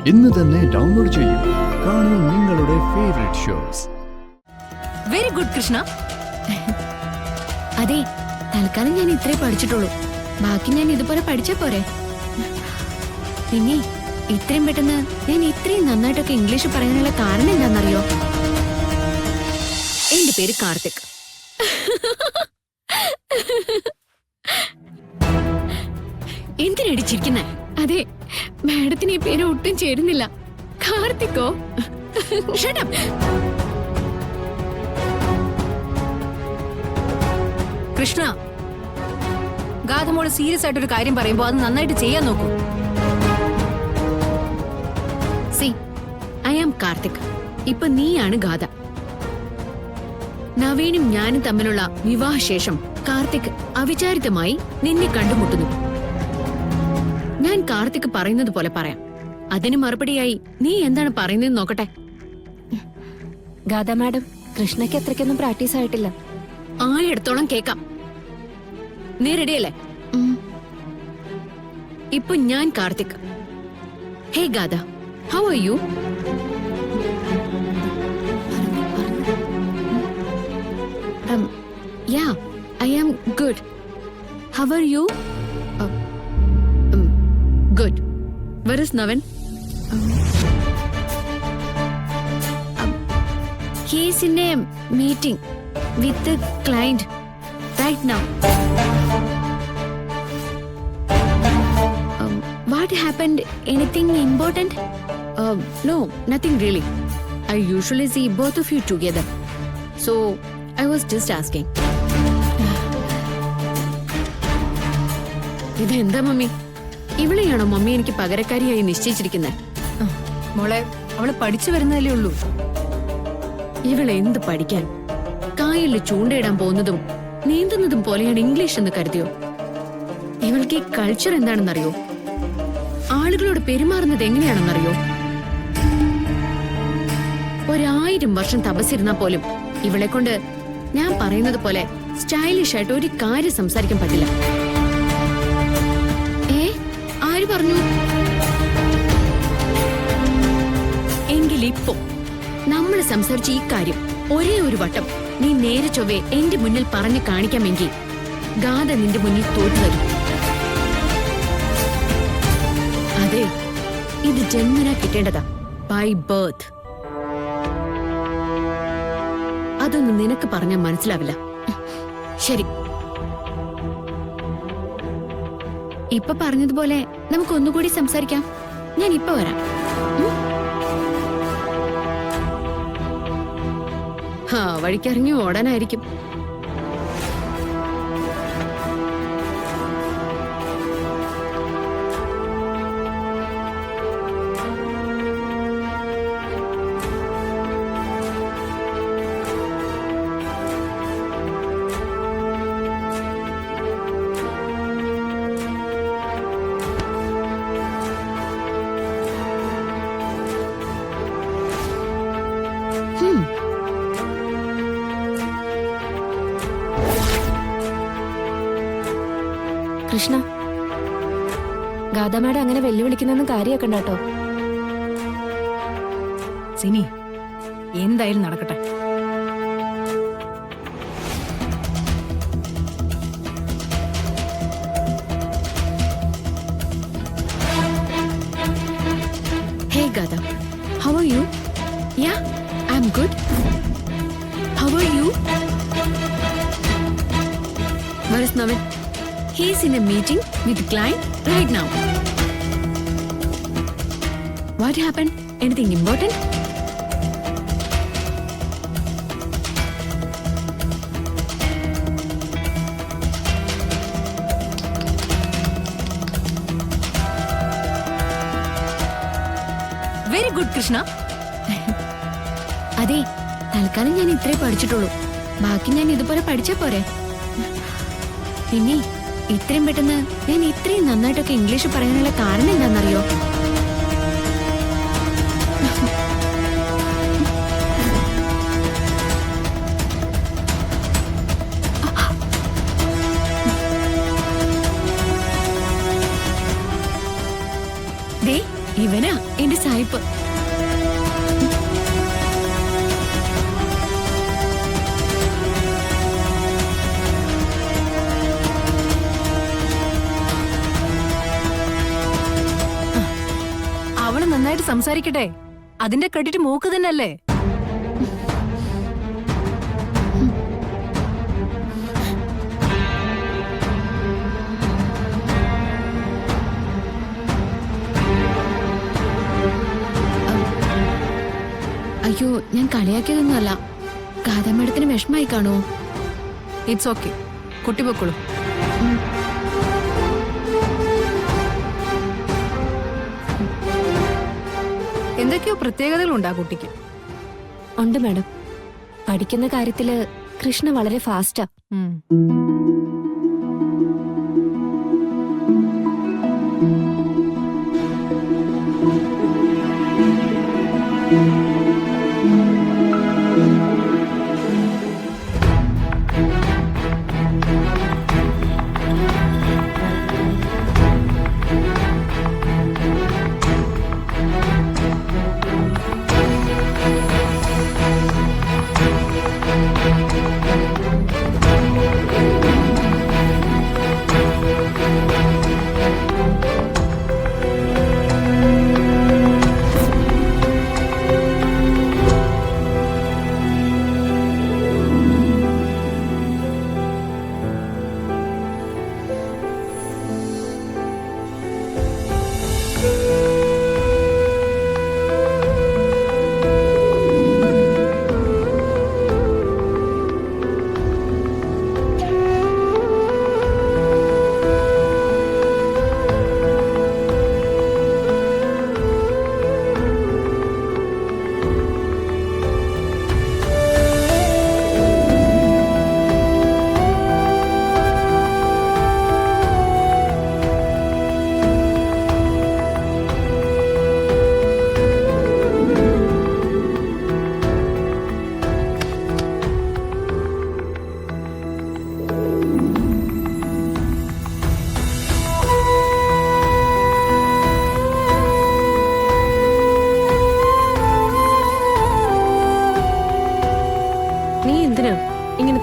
ഇന്ന് തന്നെ ഡൗൺലോഡ് ചെയ്യൂ. കാണൂ നിങ്ങളുടെ favourite shows. Very good Krishna. അതെ, തൽക്കാലം ഞാൻ ഇത്രേ പഠിച്ചിട്ടുള്ളൂ. ബാക്കി ഞാൻ ഇതുപോലെ പഠിച്ചാ പോരെ. പിന്നെ ഇത്രയും പെട്ടെന്ന് ഞാൻ ഇത്രയും നന്നായിട്ടൊക്കെ ഇംഗ്ലീഷ് പറയാനുള്ള കാരണം എന്താണെന്നറിയോ? എന്റെ പേര് കാർത്തിക്. എന്തിനടിച്ചിരിക്കുന്നേ? അതെ, മാഡത്തിന് ഈ പേര് ഒട്ടും ചേരുന്നില്ല. കാർത്തിക്കോ? Shut up. കൃഷ്ണ, ഗാഥമോള് സീരിയസ് ആയിട്ടൊരു കാര്യം പറയുമ്പോ അത് നന്നായിട്ട് ചെയ്യാൻ നോക്കൂ. See, I am Karthik. ഇപ്പൊ നീയാണ് ഗാഥ. നവീനും ഞാനും തമ്മിലുള്ള വിവാഹശേഷം കാർത്തിക് അവിചാരിതമായി നിന്നെ കണ്ടുമുട്ടുന്നു. ഞാൻ കാർത്തിക് പറയുന്നത് പോലെ പറയാം. അതിന് മറുപടിയായി നീ എന്താണ് പറയുന്നത് നോക്കട്ടെ. ഗാഥ മാഡം, കൃഷ്ണയ്ക്ക് അത്രയ്ക്കൊന്നും പ്രാക്ടീസ് ആയിട്ടില്ല. ആയിടത്തോളം കേക്കാം. നീ റെഡിയല്ലേ? ഇപ്പൊ ഞാൻ Karthik. Hey Gatha, how are you? Yeah, I am good. How are you? Good. Where is Navin? He is in a meeting with the client right now. What happened? Anything important? No, nothing really. I usually see both of you together. So, I was just asking. ഇതെന്താ mummy? ഇവളെയാണോ mummy എനിക്ക് പകരക്കാരിയായി നിശ്ചയിച്ചിരിക്കുന്നത്? മോളെ, അവള് പഠിച്ചു വരുന്നതല്ലേ ഉള്ളൂ. ഇവളെ എന്ത് പഠിക്കാൻ? കായലിൽ ചൂണ്ടയിടാൻ പോകുന്നതും നീന്തുന്നതും പോലെയാണ് ഇംഗ്ലീഷ് എന്ന് കരുതിയോ? ഇവൾക്ക് ഈ കൾച്ചർ എന്താണെന്നറിയോ? ആളുകളോട് പെരുമാറുന്നത് എങ്ങനെയാണെന്നറിയോ? 1000 വർഷം തപസ്സിരുന്നാ പോലും ഇവളെ കൊണ്ട് ഞാൻ പറയുന്നത് പോലെ സ്റ്റൈലിഷ് ആയിട്ട് ഒരു കാര്യം സംസാരിക്കാൻ പറ്റില്ല. ആര് പറഞ്ഞു? എങ്കിലിപ്പോ നമ്മൾ സംസാരിച്ച ഈ കാര്യം ഒരേ ഒരു വട്ടം നീ നേരെ ചൊവ്വേ എന്റെ മുന്നിൽ പറഞ്ഞു കാണിക്കാമെങ്കിൽ ഗാഥ നിന്റെ മുന്നിൽ തോറ്റു തരും. അതെ, ഇത് ജന്മനാ കിട്ടേണ്ടതാ, ബൈ ബർത്ത്. അതൊന്നും നിനക്ക് പറഞ്ഞാൽ മനസ്സിലാവില്ല. ശരി, ഇപ്പൊ പറഞ്ഞതുപോലെ നമുക്ക് ഒന്നുകൂടി സംസാരിക്കാം. ഞാൻ ഇപ്പൊ വരാം. വഴിക്കിറങ്ങി ഓടാനായിരിക്കും. കൃഷ്ണ, ഗാഥ മാഡം അങ്ങനെ വെല്ലുവിളിക്കുന്നൊന്നും കാര്യമാക്കണ്ട കേട്ടോ. സിനി, എന്തായാലും നടക്കട്ടെ. Hey Gada, how are you? Yeah, I'm good. How are you? Where is Navin? He's in a meeting with the client right now. What happened? Anything important? Very good Krishna. അതെ, തൽക്കാലം ഞാൻ ഇത്രേ പഠിച്ചിട്ടുള്ളൂ. ബാക്കി ഞാൻ ഇതുപോലെ പഠിച്ചാ പോരെ. പിന്നെ ഇത്രയും പെട്ടെന്ന് ഞാൻ ഇത്രയും നന്നായിട്ടൊക്കെ ഇംഗ്ലീഷ് പറയാനുള്ള കാരണം എന്താണെന്നറിയോ? ദേ ഇവനാ എന്റെ സായിപ്പ്. അവള് നന്നായിട്ട് സംസാരിക്കട്ടെ. അതിന്റെ ക്രെഡിറ്റ് മൂക്ക് തന്നെയല്ലേ? അയ്യോ, ഞാൻ കളിയാക്കിയതൊന്നുമല്ല. ഗാഥാ മാഡത്തിന് വിഷമായി കാണോ? ഇറ്റ്സ് ഓക്കെ, കുട്ടി പൊക്കോളൂ. എന്തൊക്കെയോ പ്രത്യേകതകളുണ്ട് ആ കുട്ടിക്ക്. ഉണ്ട് മാഡം. പഠിക്കുന്ന കാര്യത്തില് കൃഷ്ണ വളരെ ഫാസ്റ്റാ.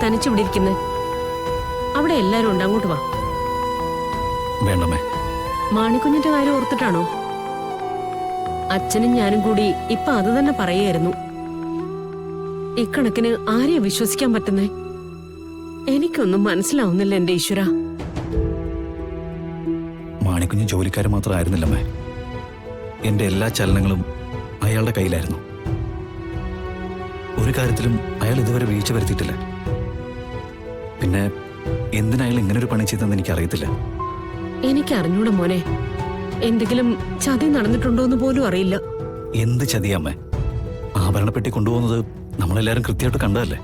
തനിച്ചിവിടെ ഇരിക്കുന്നത്? അവിടെ എല്ലാരും ഉണ്ട്, അങ്ങോട്ട് വാ. വേണ്ടമേ. മാണിക്കുഞ്ഞിന്റെ കാര്യം ഓർത്തിട്ടാണോ? അച്ഛനും ഞാനും കൂടി ഇപ്പൊ അത് തന്നെ പറയായിരുന്നു. ഇക്കണക്കിന് ആരെയാ വിശ്വസിക്കാൻ പറ്റുന്നേ? എനിക്കൊന്നും മനസ്സിലാവുന്നില്ല എന്റെ ഈശ്വര. മാണിക്കുഞ്ഞ് ജോലിക്കാരൻ മാത്രമായിരുന്നില്ലമ്മേ. എന്റെ എല്ലാ ചലനങ്ങളും അയാളുടെ കയ്യിലായിരുന്നു. ഒരു കാര്യത്തിലും അയാൾ ഇതുവരെ വീഴ്ച വരുത്തിയിട്ടില്ല. പിന്നെ എന്തിനാ അയാൾ ഇങ്ങനൊരു പണി ചെയ്തെന്ന് എനിക്കറിയത്തില്ല. എനിക്കറിഞ്ഞൂടെ മോനെ, എന്തെങ്കിലും ചതി നടന്നിട്ടുണ്ടോ എന്ന് പോലും അറിയില്ല. എന്ത് ചതിയമ്മേ? ആഭരണപ്പെട്ടി കൊണ്ടുപോകുന്നത് നമ്മളെല്ലാരും കൃത്യമായിട്ട് കണ്ടതല്ലേ?